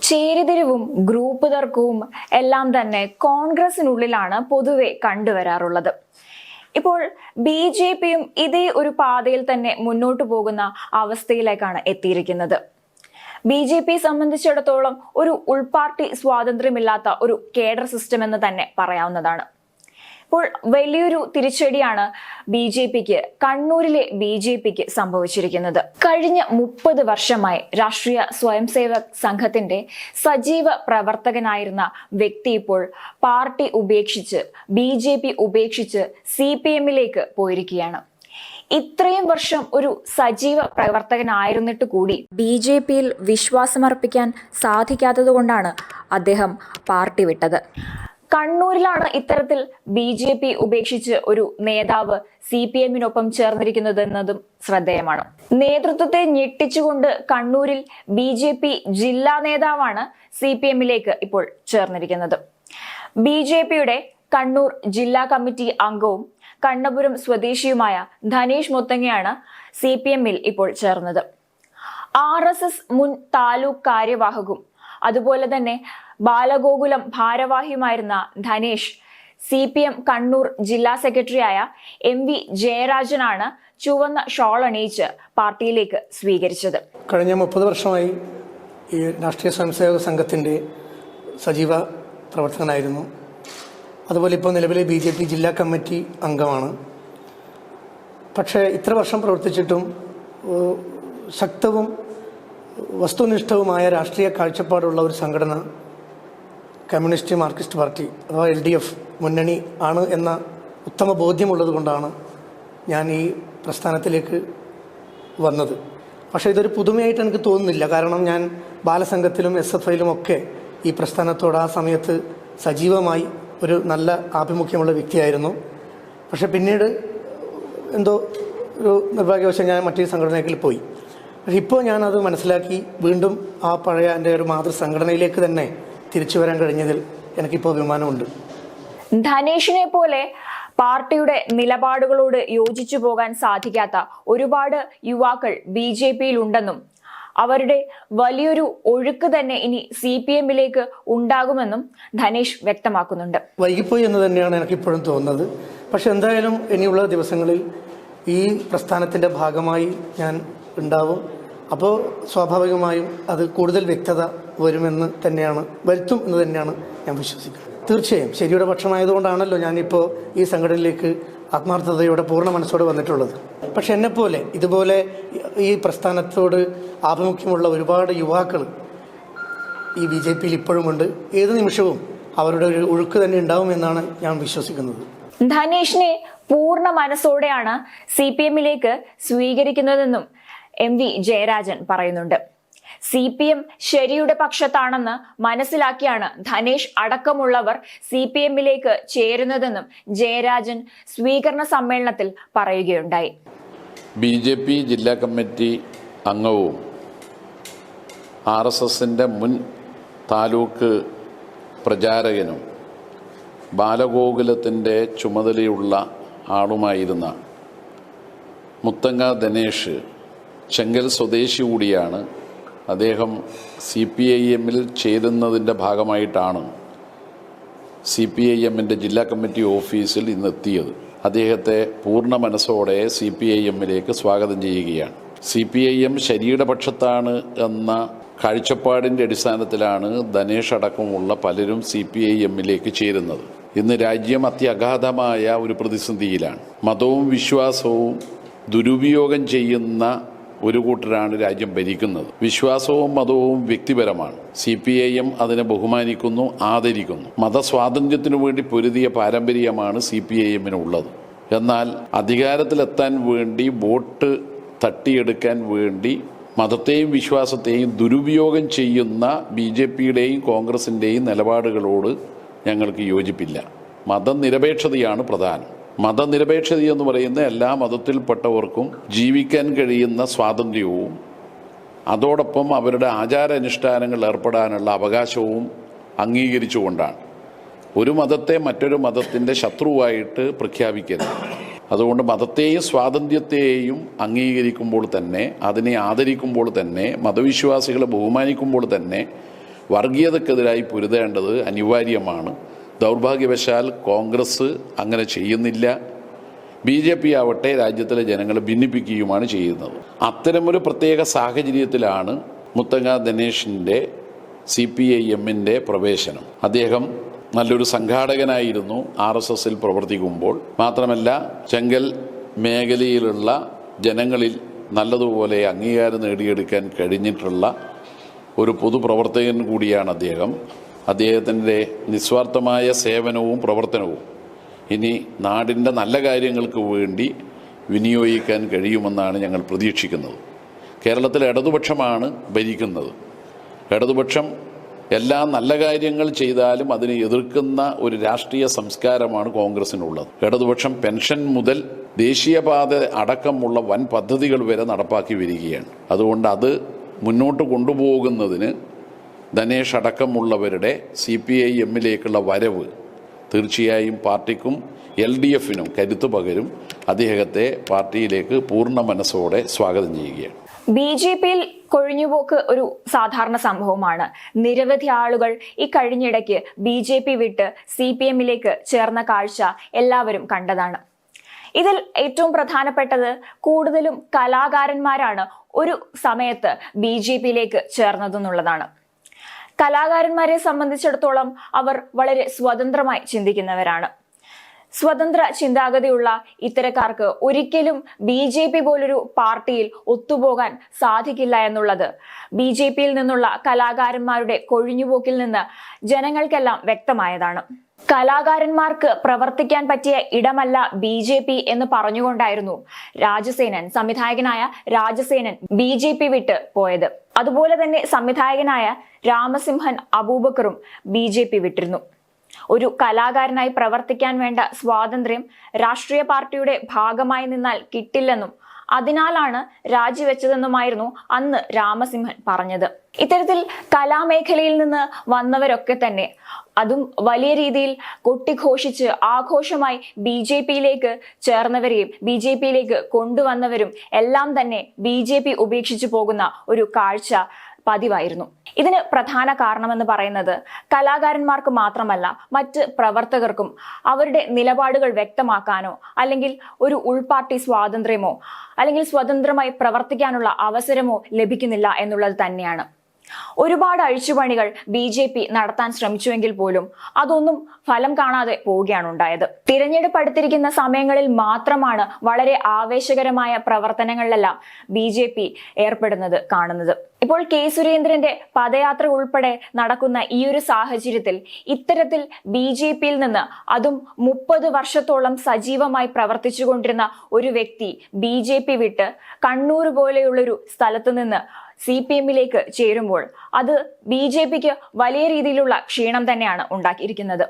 ചേരിതിരിവും group തർക്കവും എല്ലാം തന്നെ കോൺഗ്രസിനുള്ളിലാണ് പൊതുവെ കണ്ടുവരാറുള്ളത്. ഇപ്പോൾ BJPയും ഇതേ ഒരു പാതയിൽ തന്നെ മുന്നോട്ടു പോകുന്ന അവസ്ഥയിലേക്കാണ് എത്തിയിരിക്കുന്നത്. BJP സംബന്ധിച്ചിടത്തോളം ഒരു ഉൾപാർട്ടി സ്വാതന്ത്ര്യമില്ലാത്ത ഒരു കേഡർ സിസ്റ്റം എന്ന് തന്നെ പറയാവുന്നതാണ്. ഇപ്പോൾ വലിയൊരു തിരിച്ചടിയാണ് കണ്ണൂരിലെ BJPക്ക് സംഭവിച്ചിരിക്കുന്നത്. കഴിഞ്ഞ 30 വർഷമായി രാഷ്ട്രീയ സ്വയംസേവക് സംഘത്തിന്റെ സജീവ പ്രവർത്തകനായിരുന്ന വ്യക്തി ഇപ്പോൾ പാർട്ടി ഉപേക്ഷിച്ച് BJP ഉപേക്ഷിച്ച് CPMലേക്ക് പോയിരിക്കുകയാണ്. ഇത്രയും വർഷം ഒരു സജീവ പ്രവർത്തകനായിരുന്നിട്ട് കൂടി BJPയിൽ വിശ്വാസമർപ്പിക്കാൻ സാധിക്കാത്തതുകൊണ്ടാണ് അദ്ദേഹം പാർട്ടി വിട്ടത്. കണ്ണൂരിലാണ് ഇത്തരത്തിൽ BJP ഉപേക്ഷിച്ച് ഒരു നേതാവ് CPMനൊപ്പം ചേർന്നിരിക്കുന്നതെന്നതും ശ്രദ്ധേയമാണ്. നേതൃത്വത്തെ ഞെട്ടിച്ചുകൊണ്ട് കണ്ണൂരിൽ BJP ജില്ലാ നേതാവാണ് CPMലേക്ക് ഇപ്പോൾ ചേർന്നിരിക്കുന്നത്. BJPയുടെ കണ്ണൂർ ജില്ലാ കമ്മിറ്റി അംഗവും കണ്ണപുരം സ്വദേശിയുമായ ധനേഷ് മുത്തങ്ങയാണ് CPMൽ ഇപ്പോൾ ചേർന്നത്. RSS മുൻ താലൂക്ക് കാര്യവാഹകും അതുപോലെ തന്നെ ബാലഗോകുലം ഭാരവാഹിയുമായിരുന്ന ധനേഷ് CPM കണ്ണൂർ ജില്ലാ സെക്രട്ടറിയായ MV ജയരാജനാണ് ചുവന്ന ഷോൾ അണിയിച്ച് പാർട്ടിയിലേക്ക് സ്വീകരിച്ചത്. കഴിഞ്ഞ 30 വർഷമായി ഈ രാഷ്ട്രീയ സ്വയംസേവക സംഘത്തിൻ്റെ സജീവ പ്രവർത്തകനായിരുന്നു. അതുപോലെ ഇപ്പോൾ നിലവിലെ BJP ജില്ലാ കമ്മിറ്റി അംഗമാണ്. പക്ഷേ ഇത്ര വർഷം പ്രവർത്തിച്ചിട്ടും ശക്തവും വസ്തുനിഷ്ഠവുമായ രാഷ്ട്രീയ കാഴ്ചപ്പാടുള്ള ഒരു സംഘടന കമ്മ്യൂണിസ്റ്റ് മാർക്സിസ്റ്റ് പാർട്ടി അഥവാ LDF മുന്നണി ആണ് എന്ന ഉത്തമ ബോധ്യമുള്ളത് കൊണ്ടാണ് ഞാൻ ഈ പ്രസ്ഥാനത്തിലേക്ക് വന്നത്. പക്ഷേ ഇതൊരു പുതുമയായിട്ട് എനിക്ക് തോന്നുന്നില്ല. കാരണം ഞാൻ ബാലസംഘത്തിലും SFIയിലും ഒക്കെ ഈ പ്രസ്ഥാനത്തോട് ആ സമയത്ത് സജീവമായി ഒരു നല്ല ആഭിമുഖ്യമുള്ള വ്യക്തിയായിരുന്നു. പക്ഷെ പിന്നീട് എന്തോ ഒരു നിർഭാഗ്യവശാൽ ഞാൻ മറ്റൊരു സംഘടനയിൽ പോയി. പക്ഷെ ഇപ്പോൾ ഞാനത് മനസ്സിലാക്കി വീണ്ടും ആ പഴയ എൻ്റെ ഒരു മാതൃസംഘടനയിലേക്ക് തന്നെ തിരിച്ചു വരാൻ കഴിഞ്ഞതിൽ എനിക്കിപ്പോൾ അഭിമാനമുണ്ട്. ധനേഷിനെ പോലെ പാർട്ടിയുടെ നിലപാടുകളോട് യോജിച്ചു പോകാൻ സാധിക്കാത്ത ഒരുപാട് യുവാക്കൾ BJPയിൽ ഉണ്ടെന്നും അവരുടെ വലിയൊരു ഒഴുക്ക് തന്നെ ഇനി CPMലേക്ക് ഉണ്ടാകുമെന്നും ധനേഷ് വ്യക്തമാക്കുന്നുണ്ട്. വൈകിപ്പോയി എന്ന് തന്നെയാണ് എനിക്കിപ്പോഴും തോന്നുന്നത്. പക്ഷെ എന്തായാലും ഇനിയുള്ള ദിവസങ്ങളിൽ ഈ പ്രസ്ഥാനത്തിൻ്റെ ഭാഗമായി ഞാൻ ഉണ്ടാവും. അപ്പോൾ സ്വാഭാവികമായും അത് കൂടുതൽ വ്യക്തത വരുത്തും എന്ന് തന്നെയാണ് ഞാൻ വിശ്വസിക്കുന്നത്. തീർച്ചയായും ശരിയുടെ പക്ഷമായതുകൊണ്ടാണല്ലോ ഞാനിപ്പോൾ ഈ സംഘടനയിലേക്ക് ആത്മാർത്ഥതയോടെ പൂർണ്ണ മനസ്സോടെ വന്നിട്ടുള്ളത്. പക്ഷെ എന്നെപ്പോലെ ഇതുപോലെ ഈ പ്രസ്ഥാനത്തോട് ആഭിമുഖ്യമുള്ള ഒരുപാട് യുവാക്കൾ ഈ BJPയിൽ ഇപ്പോഴുമുണ്ട്. ഏത് നിമിഷവും അവരുടെ ഒരു ഒഴുക്ക് തന്നെ ഉണ്ടാവുമെന്നാണ് ഞാൻ വിശ്വസിക്കുന്നത്. ധനേഷിനെ പൂർണ്ണ മനസ്സോടെയാണ് CPMലേക്ക് സ്വീകരിക്കുന്നതെന്നും MV ജയരാജൻ പറയുന്നുണ്ട്. CPM ശരിയുടെ പക്ഷത്താണെന്ന് മനസ്സിലാക്കിയാണ് ധനേഷ് അടക്കമുള്ളവർ CPMലേക്ക് ചേരുന്നതെന്നും ജയരാജൻ സ്വീകരണ സമ്മേളനത്തിൽ പറയുകയുണ്ടായി. BJP ജില്ലാ കമ്മിറ്റി അംഗവും RSSന്റെ മുൻ താലൂക്ക് പ്രചാരകനും ബാലഗോകുലത്തിൻ്റെ ചുമതലയുള്ള ആളുമായിരുന്ന മുത്തങ്ങ ധനേഷ് ചെങ്കൽ സ്വദേശി കൂടിയാണ്. അദ്ദേഹം CPIMൽ ചേരുന്നതിൻ്റെ ഭാഗമായിട്ടാണ് CPIMൻ്റെ ജില്ലാ കമ്മിറ്റി ഓഫീസിൽ ഇന്നെത്തിയത്. അദ്ദേഹത്തെ പൂർണ്ണ മനസ്സോടെ CPIMലേക്ക് സ്വാഗതം ചെയ്യുകയാണ്. CPIM ശരിയുടെ പക്ഷത്താണ് എന്ന കാഴ്ചപ്പാടിൻ്റെ അടിസ്ഥാനത്തിലാണ് ധനേഷ് അടക്കമുള്ള പലരും CPIMലേക്ക് ചേരുന്നത്. ഇന്ന് രാജ്യം അത്യഗാധമായ ഒരു പ്രതിസന്ധിയിലാണ്. മതവും വിശ്വാസവും ദുരുപയോഗം ചെയ്യുന്ന ഒരു കൂട്ടരാണ് രാജ്യം ഭരിക്കുന്നത്. വിശ്വാസവും മതവും വ്യക്തിപരമാണ്. CPIM അതിനെ ബഹുമാനിക്കുന്നു, ആദരിക്കുന്നു. മതസ്വാതന്ത്ര്യത്തിനു വേണ്ടി പൊരുതിയ പാരമ്പര്യമാണ് CPIMനുള്ളത്. എന്നാൽ അധികാരത്തിലെത്താൻ വേണ്ടി വോട്ട് തട്ടിയെടുക്കാൻ വേണ്ടി മതത്തെയും വിശ്വാസത്തെയും ദുരുപയോഗം ചെയ്യുന്ന BJPയുടെയും കോൺഗ്രസിൻ്റെയും നിലപാടുകളോട് ഞങ്ങൾക്ക് യോജിപ്പില്ല. മതനിരപേക്ഷതയാണ് പ്രധാനം. മതനിരപേക്ഷത എന്ന് പറയുന്ന എല്ലാ മതത്തിൽപ്പെട്ടവർക്കും ജീവിക്കാൻ കഴിയുന്ന സ്വാതന്ത്ര്യവും അതോടൊപ്പം അവരുടെ ആചാരാനുഷ്ഠാനങ്ങൾ ഏർപ്പെടാനുള്ള അവകാശവും അംഗീകരിച്ചുകൊണ്ടാണ്. ഒരു മതത്തെ മറ്റൊരു മതത്തിൻ്റെ ശത്രുവായിട്ട് പ്രഖ്യാപിക്കരുത്. അതുകൊണ്ട് മതത്തെയും സ്വാതന്ത്ര്യത്തെയും അംഗീകരിക്കുമ്പോൾ തന്നെ, അതിനെ ആദരിക്കുമ്പോൾ തന്നെ, മതവിശ്വാസികളെ ബഹുമാനിക്കുമ്പോൾ തന്നെ വർഗീയതക്കെതിരായി പൊരുതേണ്ടത് അനിവാര്യമാണ്. ദൗർഭാഗ്യവശാൽ കോൺഗ്രസ് അങ്ങനെ ചെയ്യുന്നില്ല. BJP ആവട്ടെ രാജ്യത്തിലെ ജനങ്ങളെ ഭിന്നിപ്പിക്കുകയുമാണ് ചെയ്യുന്നത്. അത്തരമൊരു പ്രത്യേക സാഹചര്യത്തിലാണ് മുത്തങ്ങ ദിനേശിൻ്റെ CPIM-ന്റെ പ്രവേശനം. അദ്ദേഹം നല്ലൊരു സംഘാടകനായിരുന്നു RSSൽ പ്രവർത്തിക്കുമ്പോൾ. മാത്രമല്ല ചെങ്കൽ മേഖലയിലുള്ള ജനങ്ങളിൽ നല്ലതുപോലെ അംഗീകാരം നേടിയെടുക്കാൻ കഴിഞ്ഞിട്ടുള്ള ഒരു പൊതുപ്രവർത്തകൻ കൂടിയാണ് അദ്ദേഹം. അദ്ദേഹത്തിൻ്റെ നിസ്വാർത്ഥമായ സേവനവും പ്രവർത്തനവും ഇനി നാടിൻ്റെ നല്ല കാര്യങ്ങൾക്ക് വേണ്ടി വിനിയോഗിക്കാൻ കഴിയുമെന്നാണ് ഞങ്ങൾ പ്രതീക്ഷിക്കുന്നത്. കേരളത്തിൽ ഇടതുപക്ഷമാണ് ഭരിക്കുന്നത്. ഇടതുപക്ഷം എല്ലാ നല്ല കാര്യങ്ങൾ ചെയ്താലും അതിനെ എതിർക്കുന്ന ഒരു രാഷ്ട്രീയ സംസ്കാരമാണ് കോൺഗ്രസിനുള്ളത്. ഇടതുപക്ഷം പെൻഷൻ മുതൽ ദേശീയപാത അടക്കമുള്ള വൻ പദ്ധതികൾ വരെ നടപ്പാക്കി വരികയാണ്. അതുകൊണ്ട് അത് മുന്നോട്ട് കൊണ്ടുപോകുന്നതിന് ധനേഷ് അടക്കമുള്ളവരുടെ CPIM-ലേക്കുള്ള വരവ് തീർച്ചയായും പാർട്ടിക്കും LDFനും കരുത്തു പകരും. അദ്ദേഹത്തെ പാർട്ടിയിലേക്ക് പൂർണ്ണ മനസ്സോടെ സ്വാഗതം ചെയ്യുകയാണ്. BJPയിൽ കൊഴിഞ്ഞുപോക്ക് ഒരു സാധാരണ സംഭവമാണ്. നിരവധി ആളുകൾ ഈ കഴിഞ്ഞിടയ്ക്ക് BJP വിട്ട് CPM-ലേക്ക് ചേർന്ന കാഴ്ച എല്ലാവരും കണ്ടതാണ്. ഇതിൽ ഏറ്റവും പ്രധാനപ്പെട്ടത് കൂടുതലും കലാകാരന്മാരാണ് ഒരു സമയത്ത് BJPയിലേക്ക് ചേർന്നതെന്നുള്ളതാണ്. കലാകാരന്മാരെ സംബന്ധിച്ചിടത്തോളം അവർ വളരെ സ്വതന്ത്രമായി ചിന്തിക്കുന്നവരാണ്. സ്വതന്ത്ര ചിന്താഗതിയുള്ള ഇത്തരക്കാർക്ക് ഒരിക്കലും BJP പോലൊരു പാർട്ടിയിൽ ഒത്തുപോകാൻ സാധിക്കില്ല എന്നുള്ളത് BJPയിൽ നിന്നുള്ള കലാകാരന്മാരുടെ കൊഴിഞ്ഞുപോക്കിൽ നിന്ന് ജനങ്ങൾക്കെല്ലാം വ്യക്തമായതാണ്. കലാകാരന്മാർക്ക് പ്രവർത്തിക്കാൻ പറ്റിയ ഇടമല്ല BJP എന്ന് പറഞ്ഞുകൊണ്ടായിരുന്നു സംവിധായകനായ രാജസേനൻ BJP വിട്ട് പോയത്. അതുപോലെ തന്നെ സംവിധായകനായ രാമസിംഹൻ അബൂബക്കറും BJP വിട്ടിരുന്നു. ഒരു കലാകാരനായി പ്രവർത്തിക്കാൻ വേണ്ട സ്വാതന്ത്ര്യം രാഷ്ട്രീയ പാർട്ടിയുടെ ഭാഗമായി നിന്നാൽ കിട്ടില്ലെന്നും അതിനാലാണ് രാജിവെച്ചതെന്നുമായിരുന്നു അന്ന് രാമസിംഹൻ പറഞ്ഞത്. ഇത്തരത്തിൽ കലാമേഖലയിൽ നിന്ന് വന്നവരൊക്കെ തന്നെ അതും വലിയ രീതിയിൽ കൊട്ടിഘോഷിച്ച് ആഘോഷമായി BJPയിലേക്ക് ചേർന്നവരെയും BJPയിലേക്ക് കൊണ്ടുവന്നവരും എല്ലാം തന്നെ BJP ഉപേക്ഷിച്ചു പോകുന്ന ഒരു കാഴ്ച പതിവായിരുന്നു. ഇതിന് പ്രധാന കാരണമെന്ന് പറയുന്നത് കലാകാരന്മാർക്ക് മാത്രമല്ല മറ്റ് പ്രവർത്തകർക്കും അവരുടെ നിലപാടുകൾ വ്യക്തമാക്കാനോ അല്ലെങ്കിൽ ഒരു ഉൾപാർട്ടി സ്വാതന്ത്ര്യമോ അല്ലെങ്കിൽ സ്വതന്ത്രമായി പ്രവർത്തിക്കാനുള്ള അവസരമോ ലഭിക്കുന്നില്ല എന്നുള്ളത് തന്നെയാണ്. ഒരുപാട് അഴിച്ചുപണികൾ BJP നടത്താൻ ശ്രമിച്ചുവെങ്കിൽ പോലും അതൊന്നും ഫലം കാണാതെ പോവുകയാണ് ഉണ്ടായത്. തിരഞ്ഞെടുപ്പ് അടുത്തിരിക്കുന്ന സമയങ്ങളിൽ മാത്രമാണ് വളരെ ആവേശകരമായ പ്രവർത്തനങ്ങളിലെല്ലാം BJP ഏർപ്പെടുന്നത് കാണുന്നത്. ഇപ്പോൾ K. സുരേന്ദ്രന്റെ പദയാത്ര ഉൾപ്പെടെ നടക്കുന്ന ഈ ഒരു സാഹചര്യത്തിൽ ഇത്തരത്തിൽ BJPയിൽ നിന്ന് അതും 30 വർഷത്തോളം സജീവമായി പ്രവർത്തിച്ചുകൊണ്ടിരുന്ന ഒരു വ്യക്തി BJP വിട്ട് കണ്ണൂർ പോലെയുള്ളൊരു സ്ഥലത്ത് നിന്ന് CPM-ലേക്ക് ചേരുമ്പോൾ അത് BJPക്ക് വലിയ രീതിയിലുള്ള ക്ഷീണം തന്നെയാണ് ഉണ്ടാക്കിയിരിക്കുന്നത്.